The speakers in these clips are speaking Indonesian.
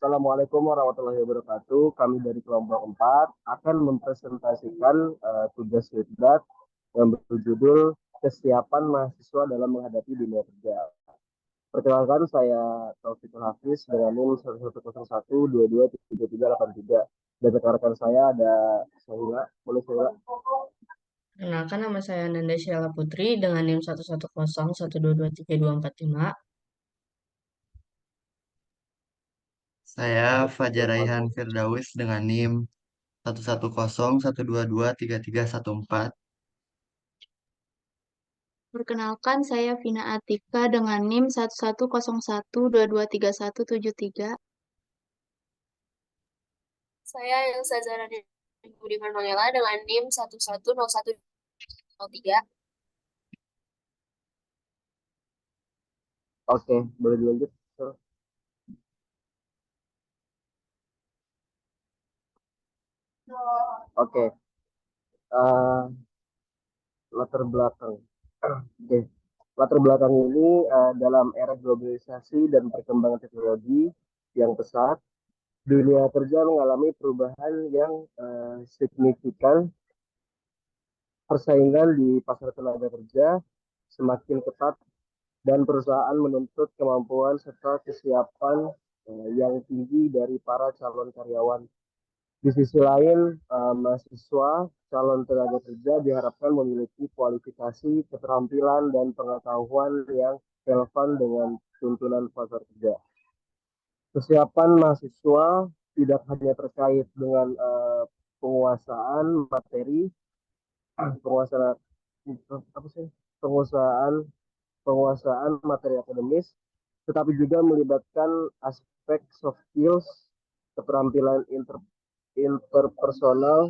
Assalamualaikum warahmatullahi wabarakatuh. Kami dari kelompok 4 akan mempresentasikan tugas Litbang yang berjudul Kesiapan Mahasiswa dalam Menghadapi Dunia Kerja. Perkenalkan, saya Taufikul Hafiz dengan NIM 1101223383. Dan rekan-rekan saya ada Sahila. Boleh Sahila? Perkenalkan, nama saya Nanda Sheila Putri dengan NIM 11012232245. Saya Fajar Raihan Firdaus dengan NIM 11012233314. Perkenalkan, saya Vina Atika dengan NIM 1101223173. Saya Elsa Zarani Budi Farmanela dengan NIM 110103. Oke, boleh dilanjut. Oke, eh, latar belakang. Oke, latar belakang ini dalam era globalisasi dan perkembangan teknologi yang pesat, dunia kerja mengalami perubahan yang signifikan. Persaingan di pasar tenaga kerja semakin ketat dan perusahaan menuntut kemampuan serta kesiapan yang tinggi dari para calon karyawan. Di sisi lain, mahasiswa calon tenaga kerja diharapkan memiliki kualifikasi, keterampilan, dan pengetahuan yang relevan dengan tuntunan pasar kerja. Kesiapan mahasiswa tidak hanya terkait dengan penguasaan materi, penguasaan apa sih? Penguasaan penguasaan materi akademis, tetapi juga melibatkan aspek soft skills, keterampilan interpersonal,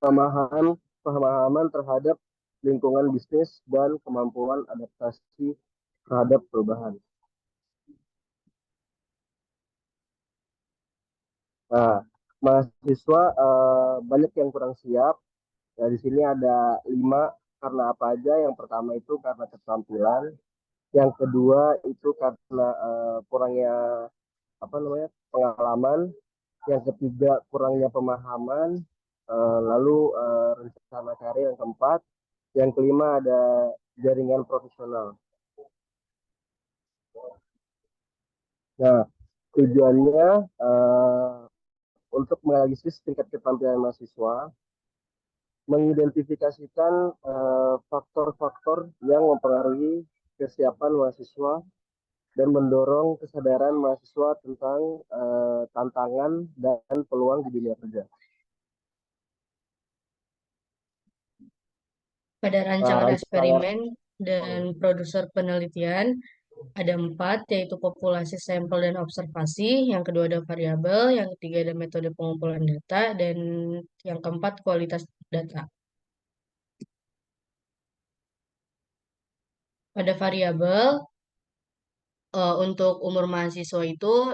pemahaman terhadap lingkungan bisnis, dan kemampuan adaptasi terhadap perubahan. Nah, mahasiswa banyak yang kurang siap. Nah, di sini ada 5 karena apa aja. Yang pertama itu karena keterampilan. Yang kedua itu karena kurangnya pengalaman. Yang ketiga kurangnya pemahaman. Lalu rencana karir. Yang keempat, yang kelima ada jaringan profesional. Nah, tujuannya untuk menganalisis tingkat keterampilan mahasiswa, mengidentifikasikan faktor-faktor yang mempengaruhi kesiapan mahasiswa, dan mendorong kesadaran mahasiswa tentang tantangan dan peluang di dunia kerja. Pada rancangan eksperimen dan produser penelitian, ada 4, yaitu populasi, sampel, dan observasi. Yang kedua ada variabel, yang ketiga ada metode pengumpulan data, dan yang keempat kualitas data. Pada variabel, untuk umur mahasiswa itu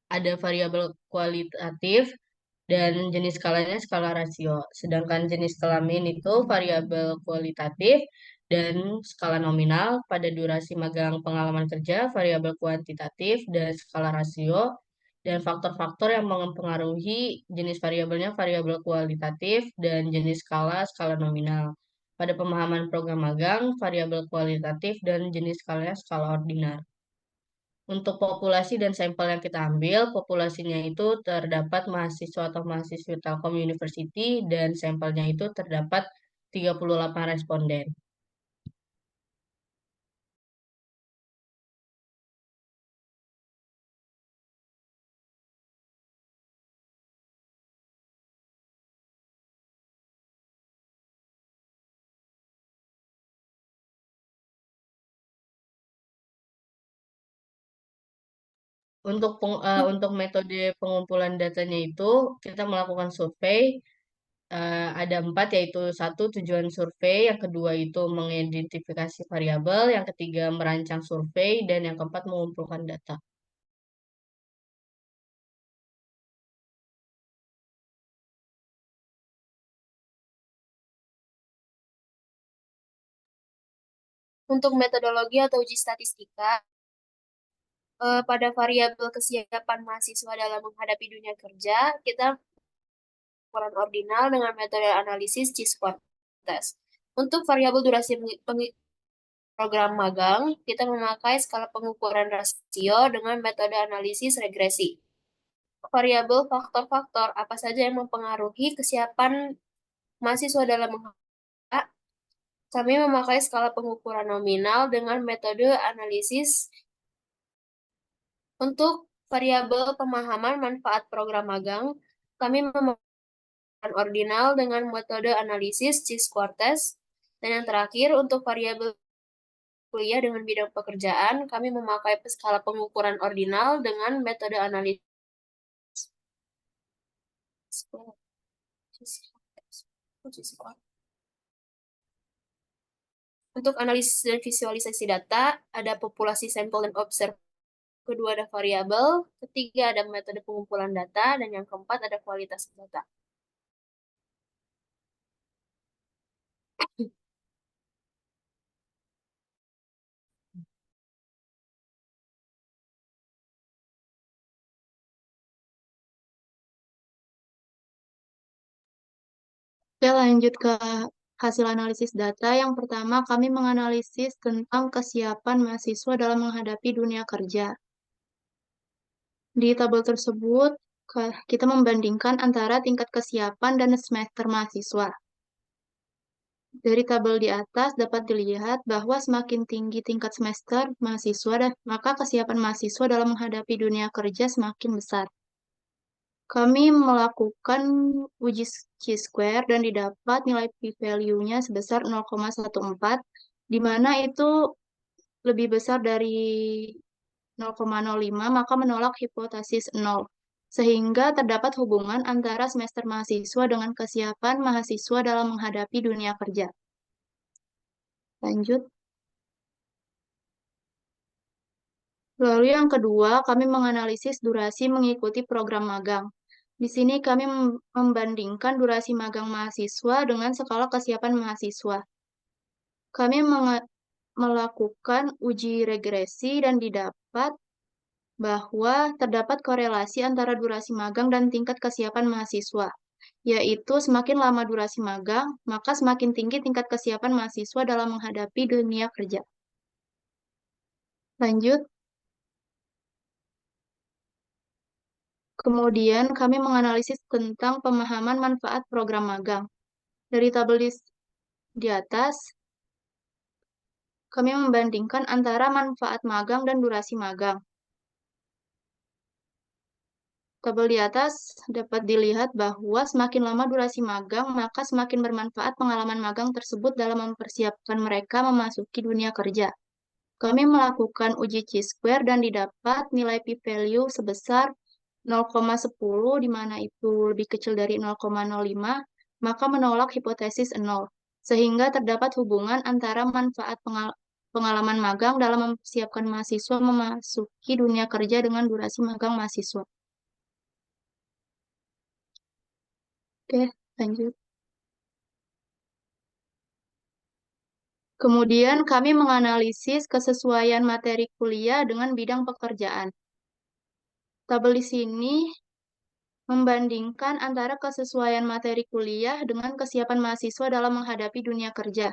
ada variabel kualitatif dan jenis skalanya skala rasio. Sedangkan jenis kelamin itu variabel kualitatif dan skala nominal. Pada durasi magang pengalaman kerja, variabel kuantitatif dan skala rasio. Dan faktor-faktor yang mempengaruhi jenis variabelnya variabel kualitatif dan jenis skala nominal. Pada pemahaman program magang, variabel kualitatif dan jenis skalanya skala ordinar. Untuk populasi dan sampel yang kita ambil, populasinya itu terdapat mahasiswa atau mahasiswi Telkom University dan sampelnya itu terdapat 38 responden. Untuk metode pengumpulan datanya itu, kita melakukan survei. Ada 4, yaitu 1, tujuan survei, yang kedua itu mengidentifikasi variabel, yang ketiga merancang survei, dan yang keempat mengumpulkan data. Untuk metodologi atau uji statistika, pada variabel kesiapan mahasiswa dalam menghadapi dunia kerja, kita pengukuran ordinal dengan metode analisis Chi-square test. Untuk variabel durasi program magang, kita memakai skala pengukuran rasio dengan metode analisis regresi. Variabel faktor-faktor apa saja yang mempengaruhi kesiapan mahasiswa dalam menghadapi, kami memakai skala pengukuran nominal dengan metode analisis. Untuk variabel pemahaman manfaat program magang, kami memakai ordinal dengan metode analisis Chi-square test. Dan yang terakhir, untuk variabel kuliah dengan bidang pekerjaan, kami memakai skala pengukuran ordinal dengan metode analisis. Untuk analisis dan visualisasi data, ada populasi sampel dan observasi. Kedua ada variabel, ketiga ada metode pengumpulan data, dan yang keempat ada kualitas data. Oke, lanjut ke hasil analisis data. Yang pertama, kami menganalisis tentang kesiapan mahasiswa dalam menghadapi dunia kerja. Di tabel tersebut, kita membandingkan antara tingkat kesiapan dan semester mahasiswa. Dari tabel di atas dapat dilihat bahwa semakin tinggi tingkat semester mahasiswa, maka kesiapan mahasiswa dalam menghadapi dunia kerja semakin besar. Kami melakukan uji Chi-square dan didapat nilai p-value-nya sebesar 0,14, di mana itu lebih besar dari 0,05, maka menolak hipotesis 0. Sehingga terdapat hubungan antara semester mahasiswa dengan kesiapan mahasiswa dalam menghadapi dunia kerja. Lanjut. Lalu yang kedua, kami menganalisis durasi mengikuti program magang. Di sini kami membandingkan durasi magang mahasiswa dengan skala kesiapan mahasiswa. Kami melakukan uji regresi dan didapat bahwa terdapat korelasi antara durasi magang dan tingkat kesiapan mahasiswa, yaitu semakin lama durasi magang, maka semakin tinggi tingkat kesiapan mahasiswa dalam menghadapi dunia kerja. Lanjut. Kemudian kami menganalisis tentang pemahaman manfaat program magang. Dari tabel di atas, kami membandingkan antara manfaat magang dan durasi magang. Tabel di atas dapat dilihat bahwa semakin lama durasi magang, maka semakin bermanfaat pengalaman magang tersebut dalam mempersiapkan mereka memasuki dunia kerja. Kami melakukan uji Chi-square dan didapat nilai p-value sebesar 0,10, di mana itu lebih kecil dari 0,05, maka menolak hipotesis 0. Sehingga terdapat hubungan antara manfaat pengalaman magang dalam mempersiapkan mahasiswa memasuki dunia kerja dengan durasi magang mahasiswa. Oke, lanjut. Kemudian kami menganalisis kesesuaian materi kuliah dengan bidang pekerjaan. Tabel di sini membandingkan antara kesesuaian materi kuliah dengan kesiapan mahasiswa dalam menghadapi dunia kerja.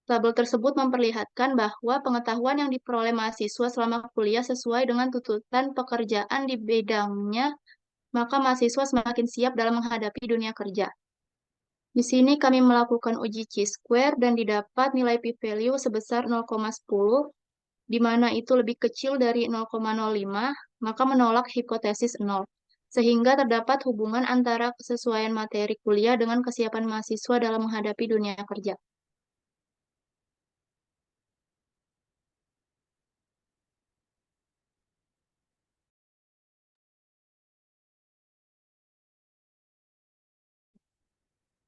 Tabel tersebut memperlihatkan bahwa pengetahuan yang diperoleh mahasiswa selama kuliah sesuai dengan tuntutan pekerjaan di bidangnya, maka mahasiswa semakin siap dalam menghadapi dunia kerja. Di sini kami melakukan uji Chi-square dan didapat nilai p-value sebesar 0,10, di mana itu lebih kecil dari 0,05, maka menolak hipotesis 0. Sehingga terdapat hubungan antara kesesuaian materi kuliah dengan kesiapan mahasiswa dalam menghadapi dunia kerja.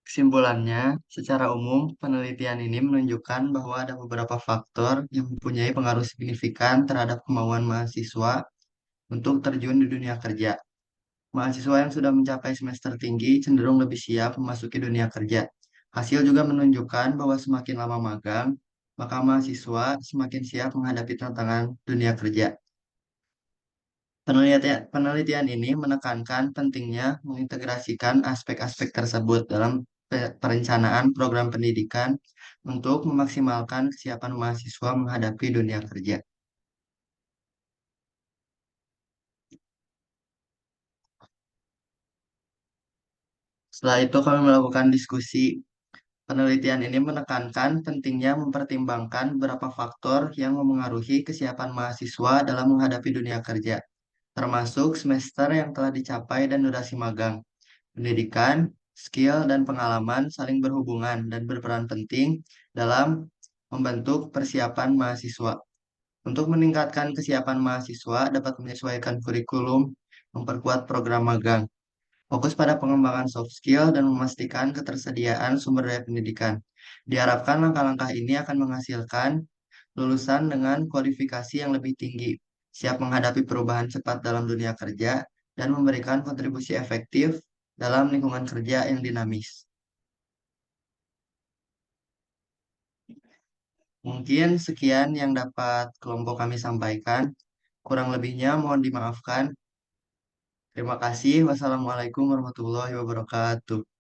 Kesimpulannya, secara umum, penelitian ini menunjukkan bahwa ada beberapa faktor yang mempunyai pengaruh signifikan terhadap kemauan mahasiswa untuk terjun di dunia kerja. Mahasiswa yang sudah mencapai semester tinggi cenderung lebih siap memasuki dunia kerja. Hasil juga menunjukkan bahwa semakin lama magang, maka mahasiswa semakin siap menghadapi tantangan dunia kerja. Penelitian ini menekankan pentingnya mengintegrasikan aspek-aspek tersebut dalam perencanaan program pendidikan untuk memaksimalkan kesiapan mahasiswa menghadapi dunia kerja. Setelah itu kami melakukan diskusi. Penelitian ini menekankan pentingnya mempertimbangkan beberapa faktor yang memengaruhi kesiapan mahasiswa dalam menghadapi dunia kerja, termasuk semester yang telah dicapai dan durasi magang. Pendidikan, skill, dan pengalaman saling berhubungan dan berperan penting dalam membentuk persiapan mahasiswa. Untuk meningkatkan kesiapan mahasiswa dapat menyesuaikan kurikulum, memperkuat program magang, fokus pada pengembangan soft skill, dan memastikan ketersediaan sumber daya pendidikan. Diharapkan langkah-langkah ini akan menghasilkan lulusan dengan kualifikasi yang lebih tinggi, siap menghadapi perubahan cepat dalam dunia kerja, dan memberikan kontribusi efektif dalam lingkungan kerja yang dinamis. Mungkin sekian yang dapat kelompok kami sampaikan. Kurang lebihnya mohon dimaafkan. Terima kasih. Wassalamualaikum warahmatullahi wabarakatuh.